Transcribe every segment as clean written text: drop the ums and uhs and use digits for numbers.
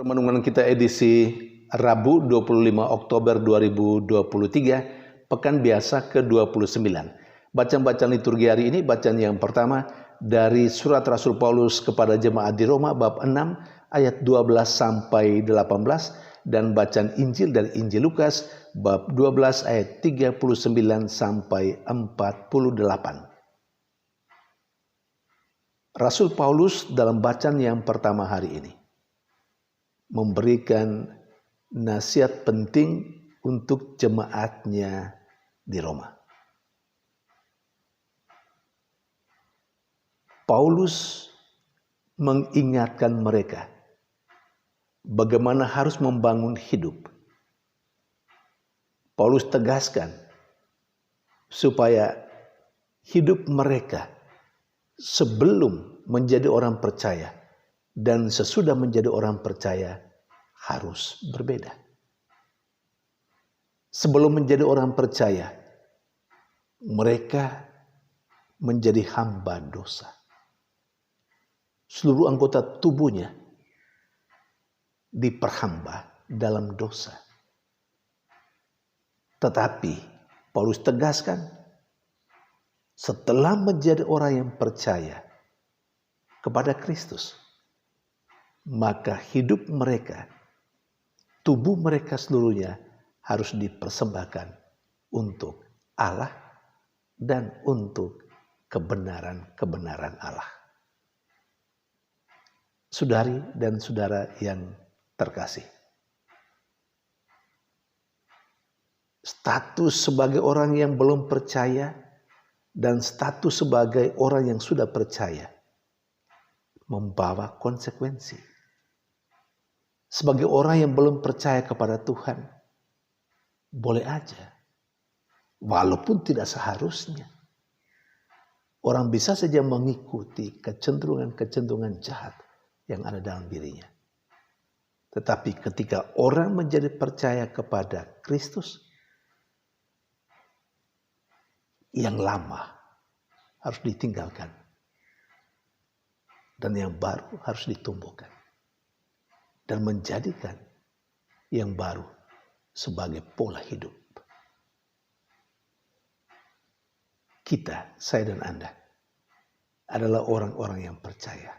Renungan kita edisi Rabu 25 Oktober 2023, Pekan Biasa ke-29. Bacaan-bacaan liturgi hari ini, bacaan yang pertama dari surat Rasul Paulus kepada jemaat di Roma bab 6 ayat 12 sampai 18 dan bacaan Injil dari Injil Lukas bab 12 ayat 39 sampai 48. Rasul Paulus dalam bacaan yang pertama hari ini memberikan nasihat penting untuk jemaatnya di Roma. Paulus mengingatkan mereka bagaimana harus membangun hidup. Paulus tegaskan supaya hidup mereka sebelum menjadi orang percaya dan sesudah menjadi orang percaya harus berbeda. Sebelum menjadi orang percaya, mereka menjadi hamba dosa. Seluruh anggota tubuhnya diperhamba dalam dosa. Tetapi Paulus tegaskan, setelah menjadi orang yang percaya kepada Kristus, maka hidup mereka, tubuh mereka seluruhnya harus dipersembahkan untuk Allah dan untuk kebenaran-kebenaran Allah. Saudari dan saudara yang terkasih, status sebagai orang yang belum percaya dan status sebagai orang yang sudah percaya membawa konsekuensi. Sebagai orang yang belum percaya kepada Tuhan, boleh aja, walaupun tidak seharusnya, orang bisa saja mengikuti kecenderungan-kecenderungan jahat yang ada dalam dirinya. Tetapi ketika orang menjadi percaya kepada Kristus, yang lama harus ditinggalkan dan yang baru harus ditumbuhkan. Dan menjadikan yang baru sebagai pola hidup. Kita, saya dan Anda, adalah orang-orang yang percaya.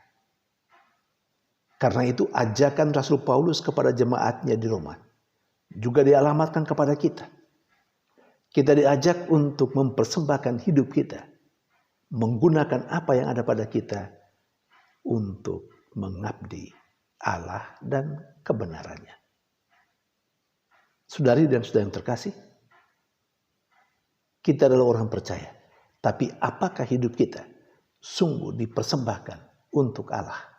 Karena itu ajakan Rasul Paulus kepada jemaatnya di Roma juga dialamatkan kepada kita. Kita diajak untuk mempersembahkan hidup kita, menggunakan apa yang ada pada kita untuk mengabdi Allah dan kebenarannya. Saudari dan saudara yang terkasih, kita adalah orang percaya. Tapi apakah hidup kita sungguh dipersembahkan untuk Allah?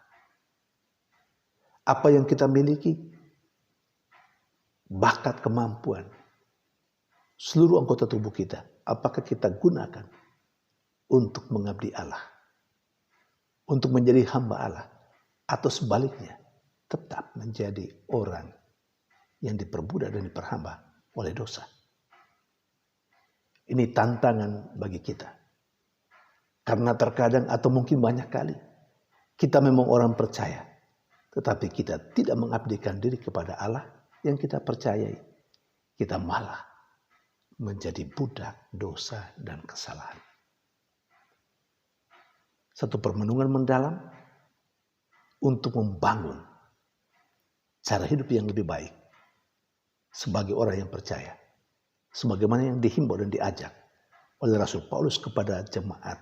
Apa yang kita miliki, bakat, kemampuan, seluruh anggota tubuh kita, apakah kita gunakan untuk mengabdi Allah? Untuk menjadi hamba Allah? Atau sebaliknya, tetap menjadi orang yang diperbudak dan diperhamba oleh dosa. Ini tantangan bagi kita. Karena terkadang atau mungkin banyak kali kita memang orang percaya, tetapi kita tidak mengabdikan diri kepada Allah yang kita percayai. Kita malah menjadi budak dosa dan kesalahan. Satu permenungan mendalam untuk membangun cara hidup yang lebih baik sebagai orang yang percaya, sebagaimana yang dihimbau dan diajak oleh Rasul Paulus kepada jemaat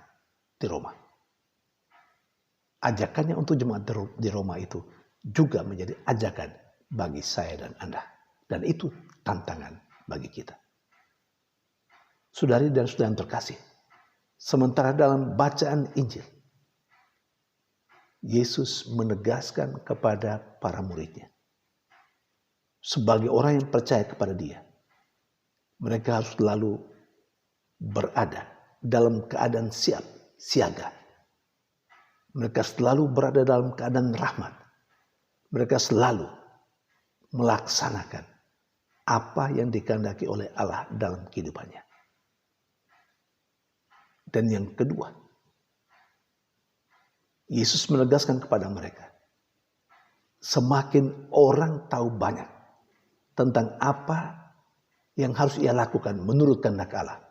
di Roma. Ajakannya untuk jemaat di Roma itu juga menjadi ajakan bagi saya dan Anda, dan itu tantangan bagi kita. Saudari dan saudara yang terkasih, sementara dalam bacaan Injil, Yesus menegaskan kepada para muridnya, sebagai orang yang percaya kepada Dia, mereka harus selalu berada dalam keadaan siap, siaga. Mereka selalu berada dalam keadaan rahmat. Mereka selalu melaksanakan apa yang dikehendaki oleh Allah dalam kehidupannya. Dan yang kedua, Yesus menegaskan kepada mereka, semakin orang tahu banyak tentang apa yang harus ia lakukan menurut kehendak Allah,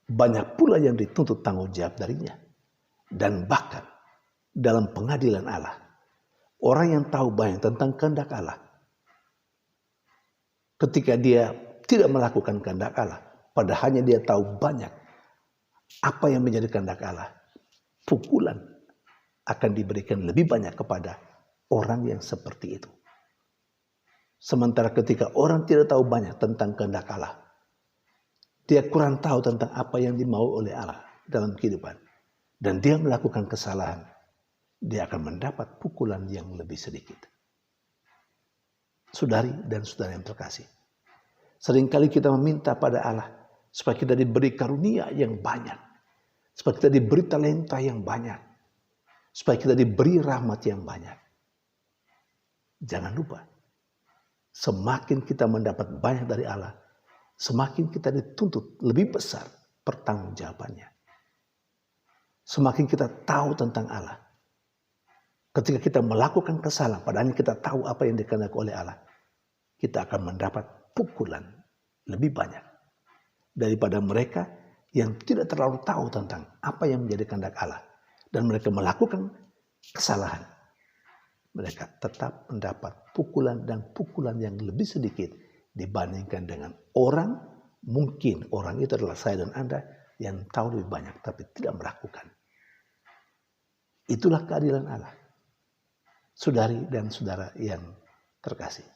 banyak pula yang dituntut tanggung jawab darinya. Dan bahkan dalam pengadilan Allah, orang yang tahu banyak tentang kehendak Allah, ketika dia tidak melakukan kehendak Allah, padahalnya dia tahu banyak apa yang menjadi kehendak Allah, pukulan akan diberikan lebih banyak kepada orang yang seperti itu. Sementara ketika orang tidak tahu banyak tentang kehendak Allah, dia kurang tahu tentang apa yang dimau oleh Allah dalam kehidupan, dan dia melakukan kesalahan, dia akan mendapat pukulan yang lebih sedikit. Saudari dan saudara yang terkasih, seringkali kita meminta pada Allah supaya kita diberi karunia yang banyak, supaya kita diberi talenta yang banyak, supaya kita diberi rahmat yang banyak. Jangan lupa, semakin kita mendapat banyak dari Allah, semakin kita dituntut lebih besar pertanggungjawabannya. Semakin kita tahu tentang Allah. Ketika kita melakukan kesalahan, padahal kita tahu apa yang dikehendaki oleh Allah, kita akan mendapat pukulan lebih banyak daripada mereka yang tidak terlalu tahu tentang apa yang menjadi kehendak Allah, dan mereka melakukan kesalahan. Mereka tetap mendapat pukulan, dan pukulan yang lebih sedikit dibandingkan dengan orang, mungkin orang itu adalah saya dan Anda yang tahu lebih banyak tapi tidak melakukan. Itulah keadilan Allah. Saudari dan saudara yang terkasih,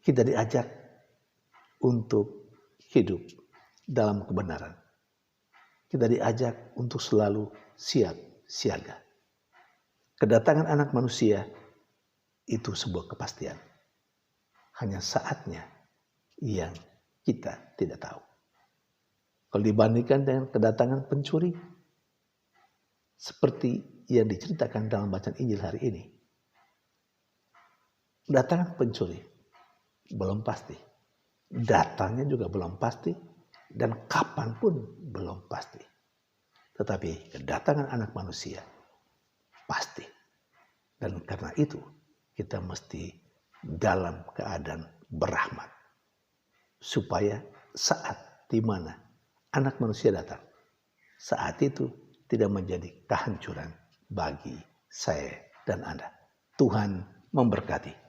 kita diajak untuk hidup dalam kebenaran. Kita diajak untuk selalu siap siaga. Kedatangan Anak Manusia itu sebuah kepastian. Hanya saatnya yang kita tidak tahu. Kalau dibandingkan dengan kedatangan pencuri, seperti yang diceritakan dalam bacaan Injil hari ini, kedatangan pencuri belum pasti, datangnya juga belum pasti, dan kapan pun belum pasti. Tetapi kedatangan Anak Manusia pasti. Dan karena itu kita mesti dalam keadaan berrahmat, supaya saat di mana Anak Manusia datang, saat itu tidak menjadi kehancuran bagi saya dan Anda. Tuhan memberkati.